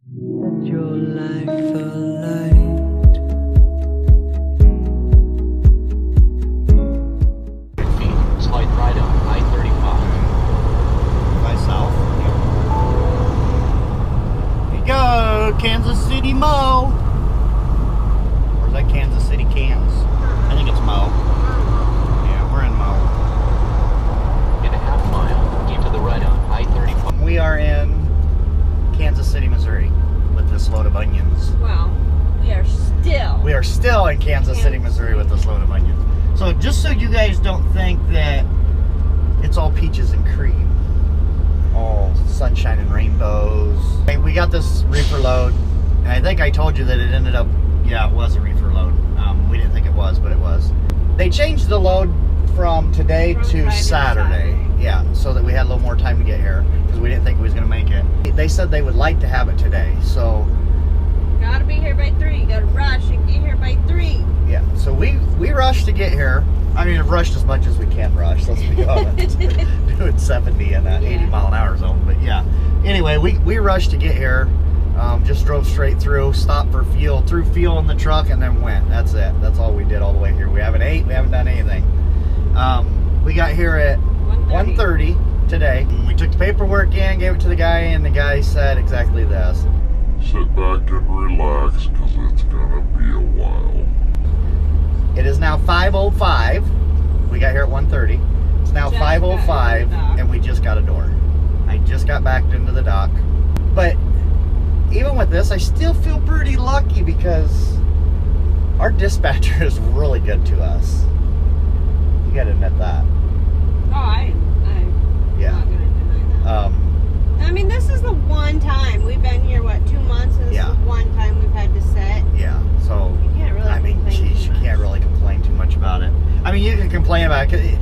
Set your life alight. Slide right on I-35. By south. Here you go, Kansas City Mo. Or is that Kansas City Cans? I think it's Mo. Yeah, we're in Mo. In a half mile, keep to the right on I-35. We are in Kansas City, Missouri with this load of onions. Wow. We are still in Kansas City, Missouri with this load of onions. So just so you guys don't think that it's all peaches and cream, all sunshine and rainbows. Hey, we got this reefer load, and I think I told you that it ended up, yeah, it was a reefer load. We didn't think it was, but it was. They changed the load from today to Saturday. Yeah, so that we had a little more time to get here because we didn't think we was going to make it. They said they would like to have it today, so gotta be here by 3. You gotta rush and get here by 3. yeah, so we rushed to get here. I mean, I've rushed as much as we can rush, let's be honest. Doing 70 in an 80 mile an hour zone, but yeah. Anyway, we rushed to get here. Just drove straight through, stopped for fuel, threw fuel in the truck, and then went. That's it. That's all we did all the way here. We haven't ate, we haven't done anything. We got here at 1:30 today. We took the paperwork in, gave it to the guy, and the guy said exactly this. Sit back and relax, because it's gonna be a while. It is now 5:05. We got here at 1:30. It's now 5:05, and we just got a door. I just got backed into the dock. But even with this, I still feel pretty lucky because our dispatcher is really good to us. You gotta admit that. Oh, I'm Yeah. not gonna deny that. I mean, this is the one time we've been here, what, 2 months, and this is one time we've had to sit. Yeah, so You can't really I mean, complain geez, too you can't much. really complain too much about it. I mean, you can complain about it.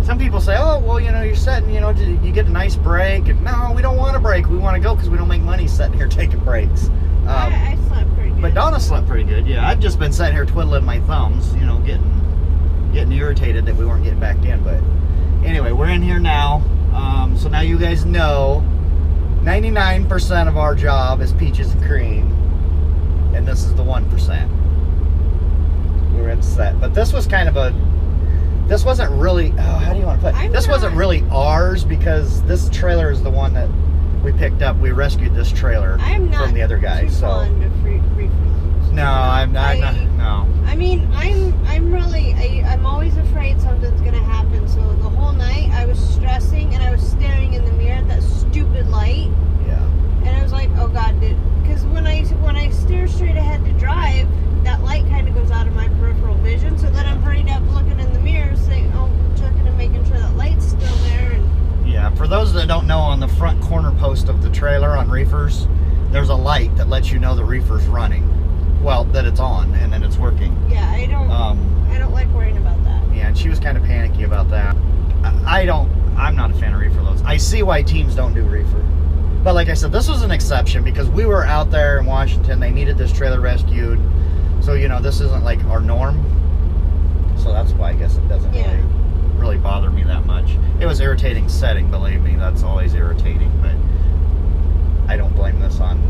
Some people say, oh, well, you know, you're sitting, you know, you get a nice break. And no, we don't want a break. We want to go because we don't make money sitting here taking breaks. I slept pretty good. But Donna slept pretty good. Yeah, I've just been sitting here twiddling my thumbs, you know, getting irritated that we weren't getting back in. But anyway, we're in here now. So now you guys know 99% of our job is peaches and cream. And this is the 1%. We're in set. But this was kind of this wasn't really, how do you want to put it? This wasn't really ours because this trailer is the one that we picked up. We rescued this trailer from the other guy. So fond of reefers. no, I'm not. No. I mean, I'm always afraid something's gonna happen. So the whole night I was stressing and I was staring in the mirror at that stupid light. Yeah. And I was like, oh God, because when I steer straight ahead to drive, that light kind of goes out of my peripheral vision. So then I'm hurried up looking in the mirror, saying, oh, checking and making sure that light's still there. And Yeah. For those that don't know, on the front corner post of the trailer on reefers, there's a light that lets you know the reefer's running. Well, that it's on and then it's working. yeah, I don't like worrying about that. Yeah, and she was kind of panicky about that. I'm not a fan of reefer loads. I see why teams don't do reefer. But like I said, this was an exception because we were out there in Washington. They needed this trailer rescued. So, you know, this isn't like our norm. So that's why I guess it doesn't really bother me that much. It was irritating setting, believe me. That's always irritating. But I don't blame this on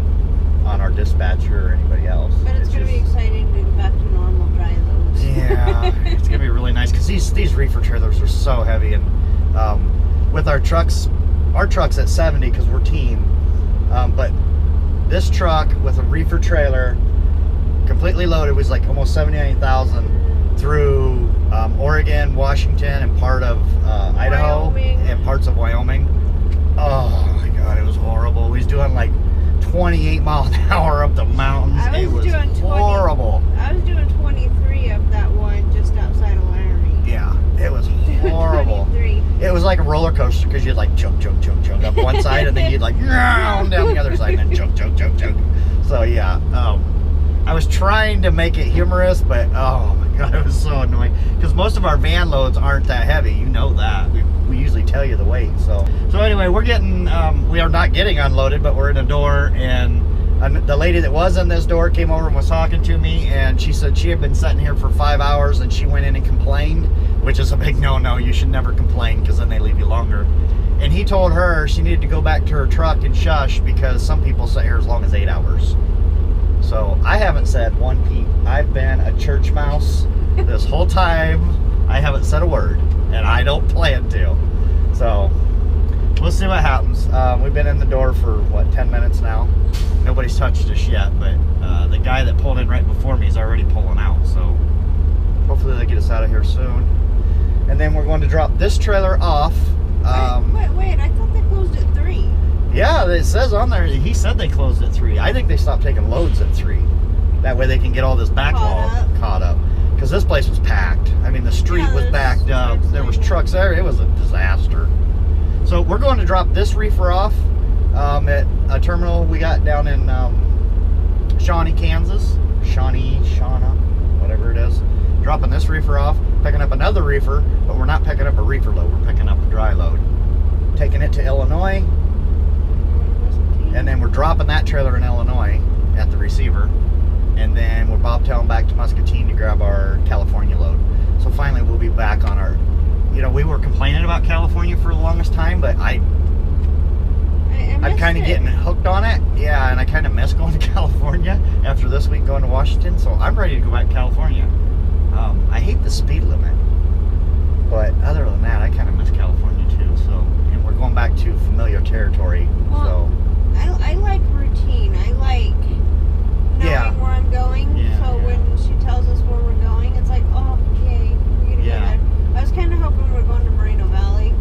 our dispatcher or anybody else. But it's going to be exciting to go back to normal dry loads. Yeah, it's gonna be really nice because these reefer trailers are so heavy, and with our trucks at 70 because we're team, but this truck with a reefer trailer completely loaded was like almost 79,000 through Oregon, Washington, and part of Idaho, and parts of Wyoming. Oh my God, it was horrible. We was doing like 28 miles an hour up the mountains. It was horrible. I was doing 23 up that one just outside of Laramie. Yeah, it was horrible. 23. It was like a roller coaster because you'd like chug up one side and then you'd like down the other side and then chug. So yeah, I was trying to make it humorous, but oh my God, it was so annoying because most of our van loads aren't that heavy. You know that. We usually tell you the weight. So anyway, we are not getting unloaded, but we're in a door, and the lady that was in this door came over and was talking to me, and she said she had been sitting here for 5 hours, and she went in and complained, which is a big no-no. You should never complain, because then they leave you longer. And he told her she needed to go back to her truck and shush, because some people sit here as long as 8 hours. So I haven't said one peep. I've been a church mouse this whole time. I haven't said a word, and I don't plan to. So we'll see what happens. We've been in the door for, what, 10 minutes now? Nobody's touched us yet, but the guy that pulled in right before me is already pulling out. So hopefully they get us out of here soon. And then we're going to drop this trailer off. Wait, I thought they closed at 3. Yeah, it says on there, he said they closed at 3. I think they stopped taking loads at 3. That way they can get all this backlog caught up. Because this place was packed. I mean, the street was backed up. There was trucks there. It was a disaster. So we're going to drop this reefer off at a terminal we got down in Shawnee, Kansas. Shauna, whatever it is. Dropping this reefer off, picking up another reefer, but we're not picking up a reefer load. We're picking up a dry load. Taking it to Illinois. And then we're dropping that trailer in Illinois at the receiver. And then we're bobtailing back to Muscatine to grab our California load. So finally we'll be back on our, you know, we were complaining about California for the longest time, but I'm kind of getting hooked on it. Yeah, and I kind of miss going to California after this week going to Washington. So I'm ready to go back to California. I hate the speed limit. But other than that, I kind of miss California too. So, and we're going back to familiar territory. Well, so I like routine. I like knowing where I'm going. So when she tells us where we're going, it's like, oh, okay, we're gonna go there. I was kind of hoping we were going to Moreno Valley.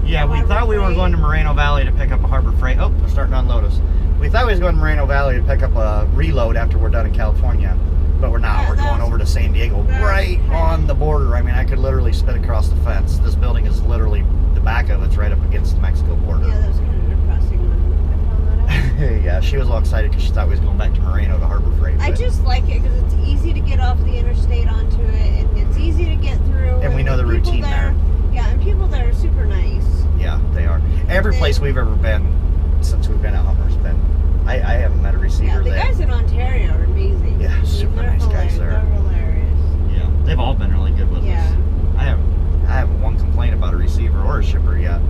Yeah, we thought we were going to Moreno Valley to pick up a Harbor Freight. Oh, they're starting to unload us. We thought we was going to Moreno Valley to pick up a reload after we're done in California. But we're not. We're going over to San Diego, right on the border. I mean, I could literally spit across the fence. This building is literally, the back of it's right up against the Mexico border. Yeah, that was kind of depressing when I found that out. Yeah, she was all excited because she thought we was going back to Moreno to Harbor Freight. I just like it because it's easy to get off the interstate onto it, and it's easy to get through. And we know the routine there. Yeah, and people there are super nice. Yeah, they are. Every place we've ever been since we've been at Hummer's been. I haven't met a receiver the guys in Ontario are amazing. Yeah, super nice guys there. They're hilarious. Yeah, they've all been really good with us. I haven't one complaint about a receiver or a shipper yet.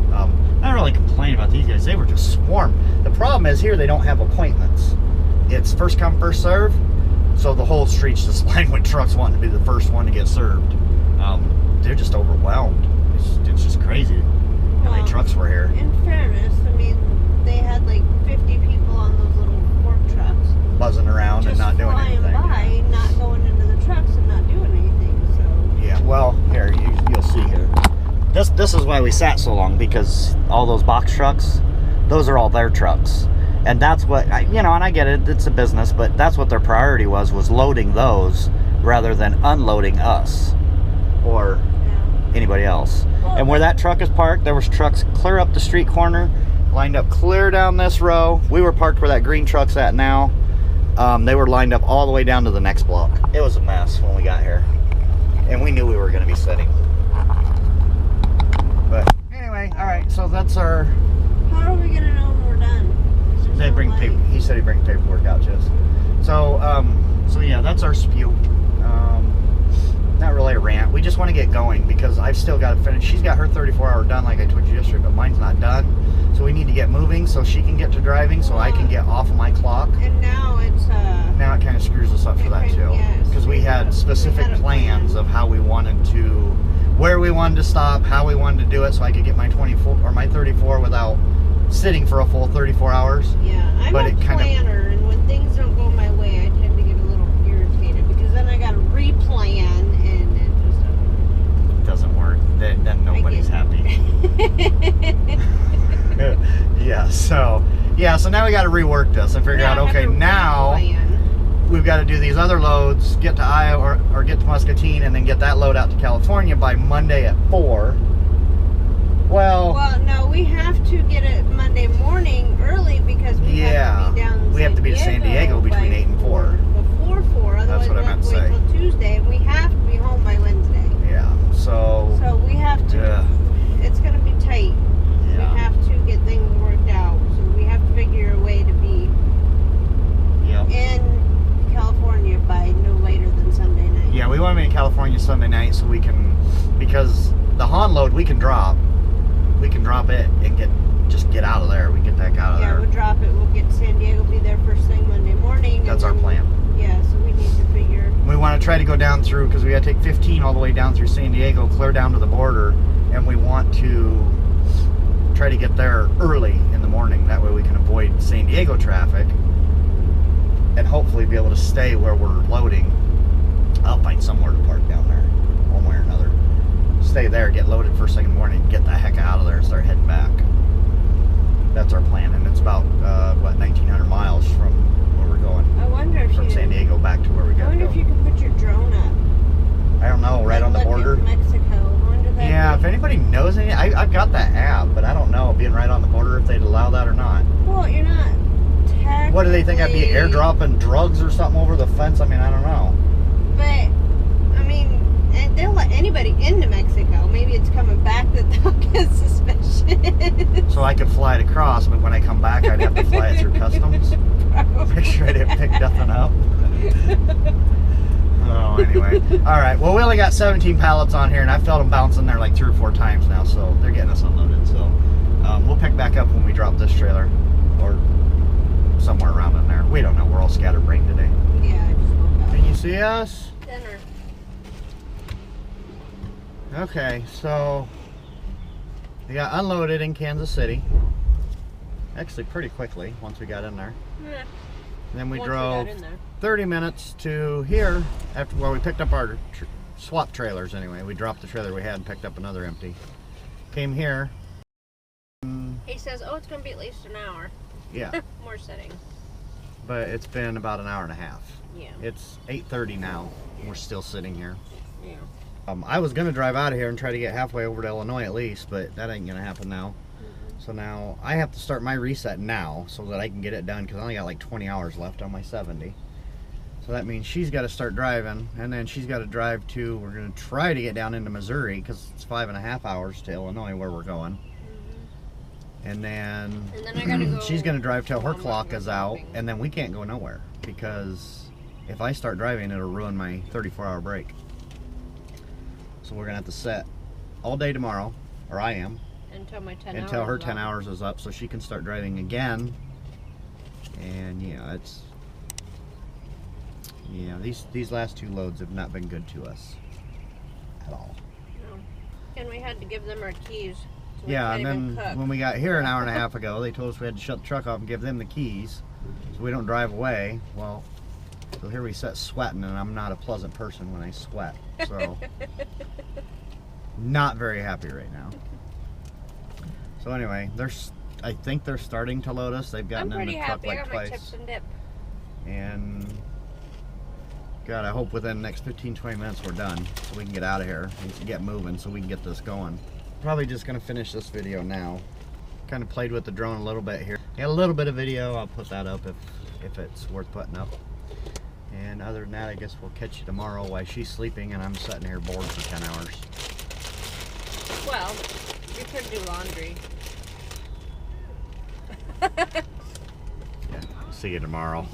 Not really complaining about these guys. They were just swarmed. The problem is here they don't have appointments. It's first come, first serve. So the whole street's just lined with trucks wanting to be the first one to get served. They're just overwhelmed. It's just crazy how many trucks were here. In fairness, I mean, they had like 50 people on those little fork trucks. Buzzing around and not doing anything. Just flying by, not going into the trucks and not doing anything, so. Yeah, well, here, you'll see here. This is why we sat so long, because all those box trucks, those are all their trucks. And that's what, and I get it, it's a business, but that's what their priority was loading those rather than unloading us or anybody else. Well, and where that truck is parked, there was trucks clear up the street corner, lined up clear down this row. We were parked where that green truck's at now. They were lined up all the way down to the next block. It was a mess when we got here. And we knew we were going to be sitting. But anyway, all right, so that's our... How are we going to know when we're done? They bring paper. He said he'd bring paperwork out to us. So yeah, that's our spew. Not really a rant. We just want to get going because I've still got to finish. She's got her 34-hour done like I told you yesterday, but mine's not done. So we need to get moving so she can get to driving so I can get off of my clock. And now it's... now it kind of screws us up for that too. Because we had specific plans of how we wanted to... Where we wanted to stop, how we wanted to do it so I could get my 24 or my 34 without sitting for a full 34 hours. Yeah, I'm a planner, and when things don't go my way, I tend to get a little irritated because then I got to replan, and it just doesn't work. Then nobody's happy. So now we got to rework this and figure out, okay, now we've got to do these other loads, get to Iowa or get to Muscatine, and then get that load out to California by Monday at 4. Well, no, we have to get it Monday morning early because we have to be down. We have to be to San Diego between 8 and 4. Before 4, otherwise that's what I meant to say. Wait till Tuesday, and we have to be home by Wednesday. Yeah, so we have to. It's going to be tight. Yeah. We have to get things worked out. So we have to figure a way to be Sunday night so we can, because the Han load we can drop it and just get out of there. We get the heck out of Yeah, there. we'll drop it. We'll get to San Diego, be there first thing Monday morning. That's our and then- plan. Yeah, so we need to figure. We want to try to go down through, because we got to take 15 all the way down through San Diego, clear down to the border, and we want to try to get there early in the morning. That way we can avoid San Diego traffic and hopefully be able to stay where we're loading. I'll find somewhere to park down there, one way or another. Stay there, get loaded first thing in the morning, get the heck out of there and start heading back. That's our plan, and it's about, 1,900 miles from where we're going. I wonder if From you. San Diego back to where we I got to wonder go. if you can put your drone up. I don't know, right Like, on the look at border. Mexico. I wonder if that Yeah, would- if anybody knows any, I've got that app, but I don't know, being right on the border, if they'd allow that or not. Well, you're not. What do they think, I'd be technically- airdropping drugs or something over the fence? I mean, I don't know. But I mean, and they'll let anybody into Mexico. Maybe it's coming back that they'll get suspicious. So I could fly it across, but when I come back, I'd have to fly it through customs. Make sure I didn't pick nothing up. Oh, anyway. All right, well, we only got 17 pallets on here, and I felt them bouncing there like 3 or 4 times now, so they're getting us unloaded. So we'll pick back up when we drop this trailer, or somewhere around in there. We don't know. We're all scatterbrained today. Yeah, I just woke up. Can you see us? Dinner. Okay, so we got unloaded in Kansas City. Actually, pretty quickly once we got in there. Yeah. Then we Once drove got in there. 30 minutes to here after, well, we picked up our swap trailers anyway. We dropped the trailer we had and picked up another empty. Came here. He says, "Oh, it's gonna be at least an hour." Yeah, More settings. but it's been about an hour and a half. Yeah. It's 8:30 now. We're still sitting here. Yeah. I was gonna drive out of here and try to get halfway over to Illinois at least, but that ain't gonna happen now. So now I have to start my reset now so that I can get it done, because I only got like 20 hours left on my 70. So that means she's got to start driving, and then she's got to drive to, we're going to try to get down into Missouri, because it's 5.5 hours to Illinois where we're going. And then I gotta go. she's going to drive till her Walmart clock is out, shopping. and then we can't go nowhere, because if I start driving, it'll ruin my 34-hour break. So we're going to have to set all day tomorrow, or I am, Until my 10 until hours. her is 10 up. hours is up, so she can start driving again. And yeah, these last 2 loads have not been good to us at all. No. And we had to give them our keys. So we Yeah, can't and even then cook. when we got here an hour and a half ago, they told us we had to shut the truck off and give them the keys so we don't drive away. Well, so here we sit sweating, and I'm not a pleasant person when I sweat, so not very happy right now. So anyway, I think they're starting to load us. They've I'm gotten in pretty the truck happy. I like got my twice. chips and dip. And God, I hope within the next 15-20 minutes we're done so we can get out of here and get moving so we can get this going. Probably just gonna finish this video now. Kind of played with the drone a little bit here. Got a little bit of video. I'll put that up if it's worth putting up. And other than that, I guess we'll catch you tomorrow while she's sleeping and I'm sitting here bored for 10 hours. Well, you could do laundry. Yeah, see you tomorrow.